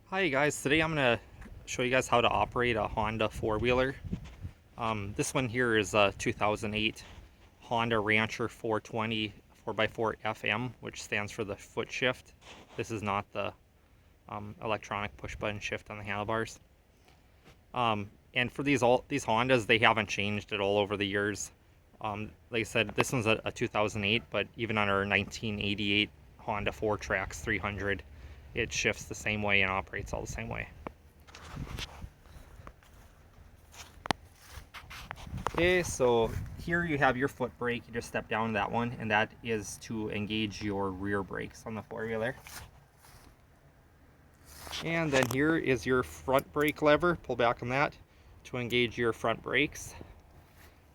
Hi guys, today I'm going to show you guys how to operate a Honda four-wheeler. This one here is a 2008 Honda Rancher 420 4x4 FM, which stands for the foot shift. This is not the electronic push-button shift on the handlebars. And for these Hondas, they haven't changed at all over the years. Like I said, this one's a 2008, but even on our 1988 Honda fourtrax 300, it shifts the same way and operates all the same way. Okay, so here you have your foot brake. You just step down to that one, and that is to engage your rear brakes on the four-wheeler. And then here is your front brake lever. Pull back on that to engage your front brakes.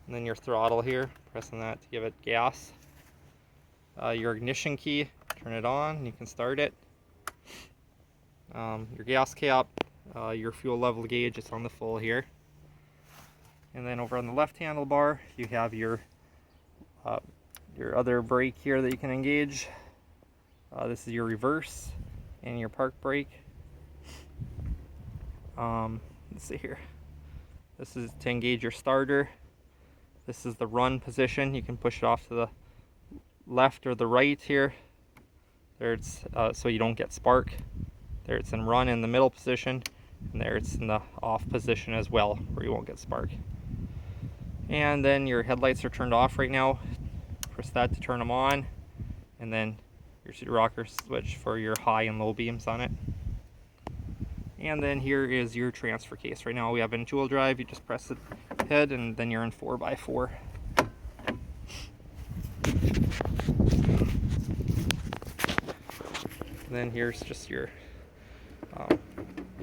And then your throttle here, pressing that to give it gas. Your ignition key, turn it on, and you can start it. Your gas cap, your fuel level gauge, it's on the full here. And then over on the left handlebar, you have your other brake here that you can engage. This is your reverse and your park brake. Let's see here. This is to engage your starter. This is the run position. You can push it off to the left or the right here. There it's so you don't get spark. There it's in run in the middle position, and there it's in the off position as well, where you won't get spark. And then your headlights are turned off right now. Press that to turn them on, and then your rocker switch for your high and low beams on it. And then here is your transfer case. Right now we have in two-wheel drive. You just press it ahead, and then you're in 4x4. And then here's just your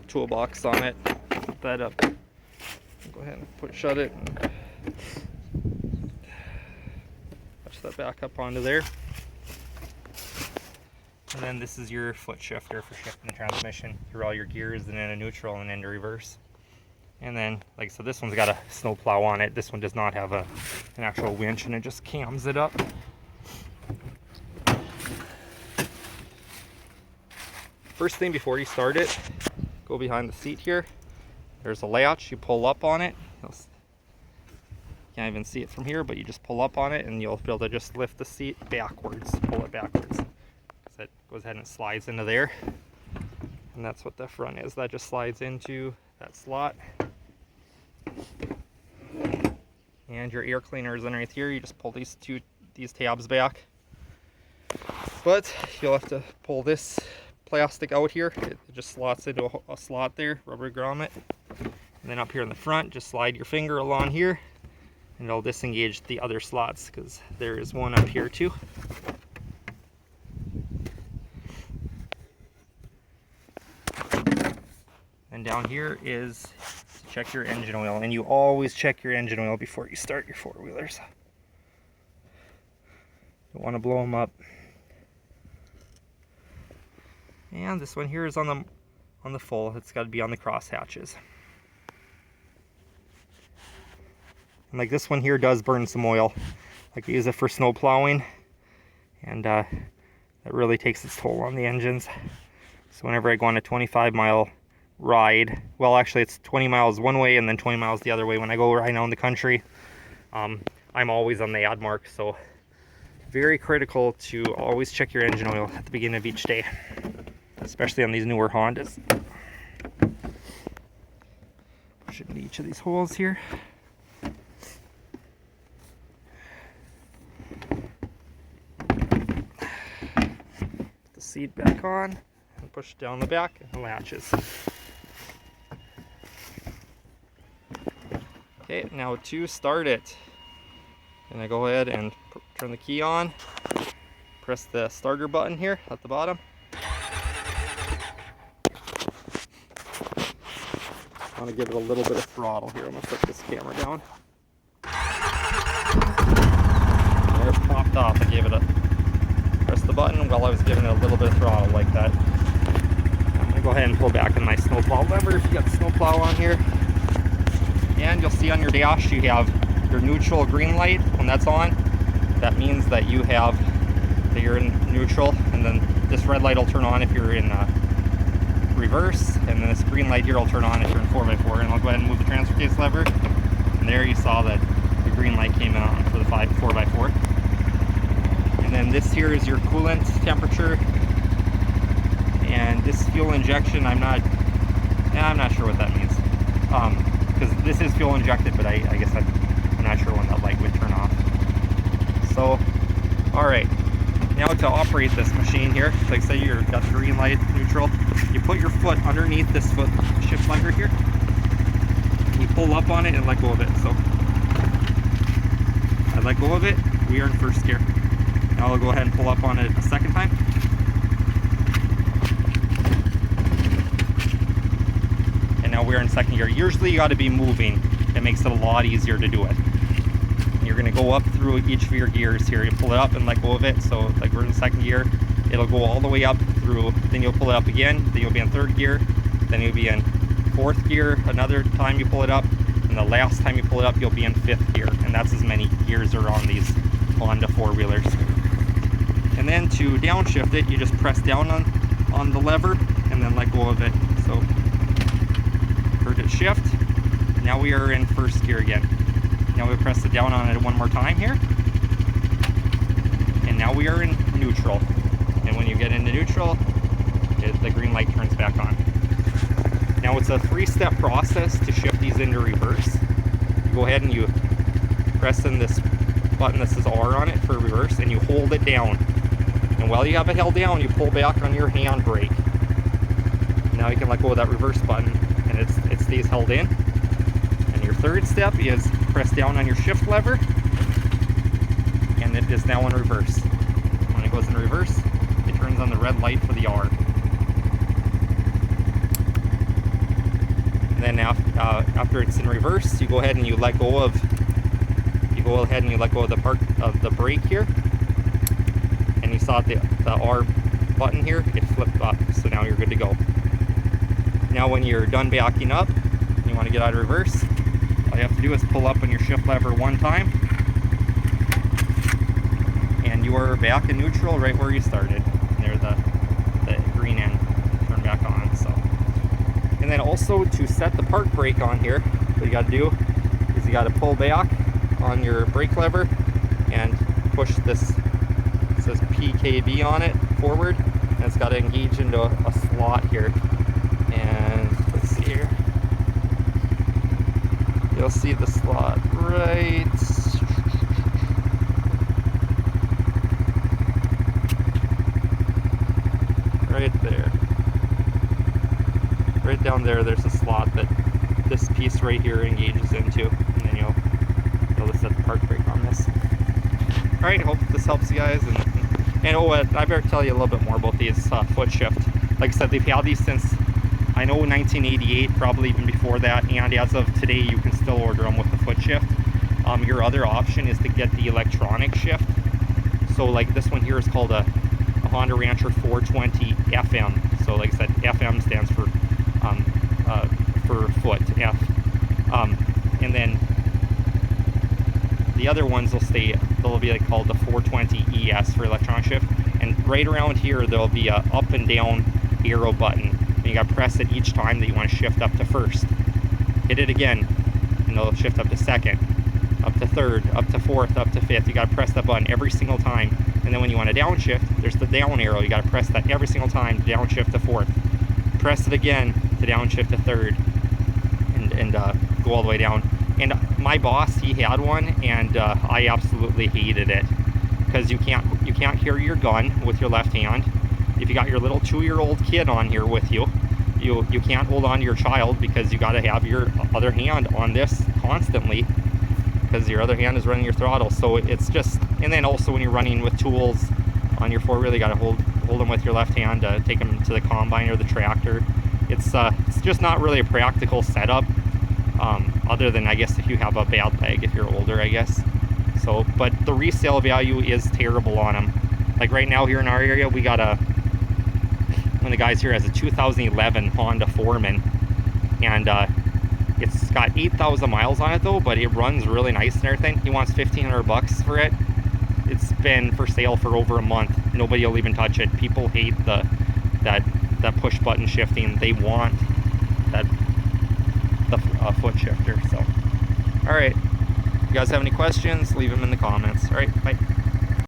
toolbox on it. Put that up. Go ahead and shut it and push that back up onto there. And then this is your foot shifter for shifting the transmission through all your gears, and then a neutral and into reverse. And then, like I said, this one's got a snow plow on it. This one does not have an actual winch, and it just cams it up. First thing before you start it, go behind the seat here. There's a latch. You pull up on it. You can't even see it from here, but you just pull up on it, and you'll be able to just lift the seat backwards. Pull it backwards. So it goes ahead and slides into there. And that's what the front is. That just slides into that slot. And your air cleaner is underneath here. You just pull these tabs back. But you'll have to pull this plastic out here. It just slots into a slot there, rubber grommet. And then up here in the front, just slide your finger along here, and it'll disengage the other slots, because there is one up here too. And down here is to check your engine oil, and you always check your engine oil before you start your four-wheelers. Don't want to blow them up. And this one here is on the full. It's got to be on the cross hatches. And like this one here does burn some oil. Like I use it for snow plowing, and that really takes its toll on the engines. So whenever I go on a 25-mile ride, well, actually it's 20 miles one way and then 20 miles the other way. When I go riding out in the country, I'm always on the ad mark. So very critical to always check your engine oil at the beginning of each day, especially on these newer Hondas. Push it into each of these holes here. Put the seat back on and push it down the back, and it latches. Okay, now to start it, and I go ahead and turn the key on. Press the starter button here at the bottom. I want to give it a little bit of throttle here. I'm going to put this camera down. There it popped off. I gave it press the button while I was giving it a little bit of throttle like that. I'm going to go ahead and pull back on my snowplow lever if you got the snowplow on here. And you'll see on your dash you have your neutral green light. When that's on, that means that you're in neutral, and then this red light will turn on if you're in reverse, and then this green light here will turn on if you're in 4x4, and I'll go ahead and move the transfer case lever, and there you saw that the green light came on for the 4x4. And then this here is your coolant temperature, and this fuel injection, I'm not sure what that means, because this is fuel injected, but I guess I'm not sure when that light would turn off. So, all right, now to operate this machine here, like say you've got the green light, neutral, you put your foot underneath this foot shift lever here, you pull up on it and let go of it. So I let go of it, we are in first gear. Now I'll go ahead and pull up on it a second time. And now we're in second gear. Usually you got to be moving. It makes it a lot easier to do it. You're going to go up through each of your gears here. You pull it up and let go of it. So like we're in second gear, it'll go all the way up through, then you'll pull it up again, then you'll be in third gear, then you'll be in fourth gear another time you pull it up, and the last time you pull it up you'll be in fifth gear, and that's as many gears are on these Honda four-wheelers. And then to downshift it, you just press down on the lever and then let go of it. So heard it shift. Now we are in first gear again. Now we press it down on it one more time here, and now we are in neutral. And when you get into neutral, the green light turns back on. Now it's a 3-step process to shift these into reverse. You go ahead and you press in this button that says R on it for reverse, and you hold it down. And while you have it held down, you pull back on your handbrake. Now you can let go of that reverse button, and it stays held in. And your third step is press down on your shift lever, and it is now in reverse. When it goes in reverse, it turns on the red light for the R. And then after it's in reverse, you go ahead and you let go of the brake here, and you saw the R button here, it flipped up, so now you're good to go. Now when you're done backing up, you want to get out of reverse, all you have to do is pull up on your shift lever one time, and you are back in neutral right where you started. There the green end turned back on. So, and then also to set the park brake on here, what you got to do is you got to pull back on your brake lever and push this, it says PKB on it, forward, and it's got to engage into a slot here. And let's see here, you'll see the slot right there. Right down there, there's a slot that this piece right here engages into, and then you'll set the park brake on this. Alright, hope this helps you guys. And I better tell you a little bit more about these foot shift. Like I said, they've had these since, I know, 1988, probably even before that, and as of today you can still order them with the foot shift. Your other option is to get the electronic shift. So like this one here is called a Honda Rancher 420 FM. So like I said, FM stands for foot, F. And then the other ones they'll be like called the 420 ES for electronic shift. And right around here there'll be a up and down arrow button. And you gotta press it each time that you want to shift up to first. Hit it again, and it'll shift up to second, up to third, up to fourth, up to fifth. You gotta press that button every single time. And then when you want to downshift, there's the down arrow. You got to press that every single time to downshift to fourth. Press it again to downshift to third, and go all the way down. And my boss, he had one, and I absolutely hated it because you can't hear your gun with your left hand. If you got your little 2-year-old kid on here with you, you can't hold on to your child because you got to have your other hand on this constantly, because your other hand is running your throttle. So it's just, and then also when you're running with tools on your four-wheel, you got to hold them with your left hand to take them to the combine or the tractor. It's just not really a practical setup, other than I guess if you have a bad leg, if you're older, I guess. So, but the resale value is terrible on them. Like right now here in our area, we got one of the guys here has a 2011 Honda Foreman, and it's got 8,000 miles on it though, but it runs really nice and everything. He wants $1,500 for it. It's been for sale for over a month. Nobody will even touch it. People hate that that push button shifting. They want that foot shifter. So, all right. You guys have any questions? Leave them in the comments. All right, bye.